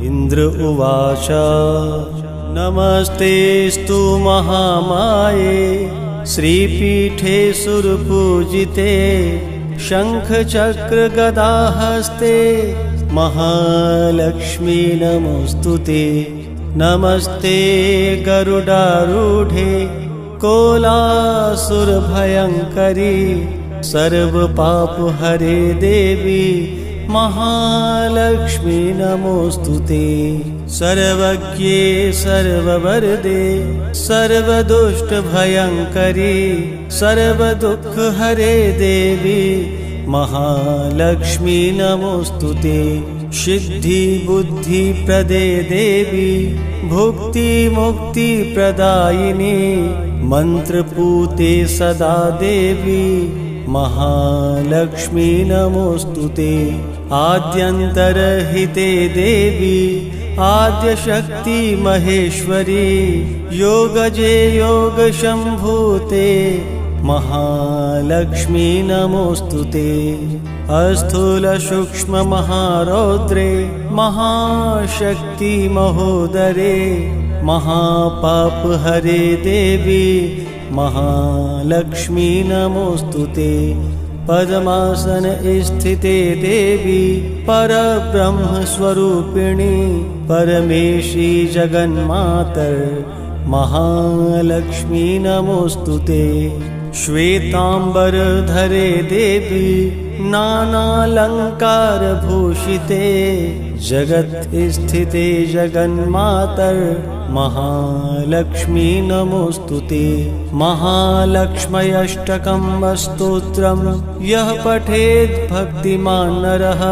इन्द्र उवाच नमस्तेस्तु महामाये श्रीपीठे सुरपूजिते शङ्खचक्रगदाहस्ते महालक्ष्मी नमोऽस्तुते। नमस्ते गरुडारूढे कोलासुरभयङ्करी सर्वपापहरे देवी महालक्ष्मी नमोऽस्तुते। सर्वज्ञे सर्ववरदे सर्वदुष्टभयङ्करी सर्वदुःखहरे देवी महालक्ष्मी नमोऽस्तुते। सिद्धिबुद्धिप्रदे देवी भुक्तिमुक्तिप्रदायिनी मन्त्रपूते सदा देवी महालक्ष्मी नमोऽस्तुते। आद्यन्तरहिते देवी आद्यशक्ति महेश्वरी योगजे योगशम्भूते महालक्ष्मी नमोऽस्तुते। अस्थूलसूक्ष्ममहारौद्रे महाशक्ति महोदरे महापापहरे देवी महालक्ष्मी नमोऽस्तुते। पद्मासन स्थिते देवी परब्रह्मस्वरूपिणी परमेशी जगन्मातर महालक्ष्मी नमोऽस्तुते। श्वेतांबरधरे देवी नानालङ्कारभूषिते जगत् स्थिते जगन्मातर महालक्ष्मी नमोऽस्तुते। महालक्ष्म्यष्टकं स्तोत्रं यः पठेत् भक्तिमान् नरः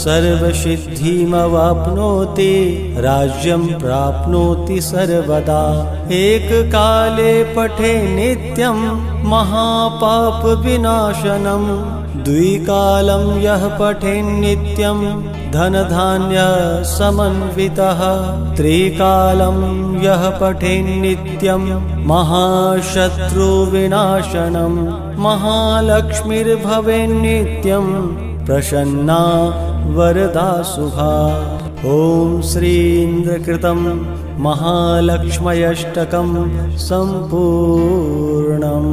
सर्वसिद्धिमवाप्नोति राज्यं प्राप्नोति सर्वदा। एककाले पठे नित्यं महापापविनाशनं द्विकालं यः पठेन्नित्यं धनधान्यसमन्वितः त्रिकालं यः पठेन्नित्यं महाशत्रुविनाशनं महालक्ष्मीर्भवेन्नित्यं प्रसन्ना वरदा शुभा। ॐ श्रीन्द्रकृतं महालक्ष्म्यष्टकं सम्पूर्णम्।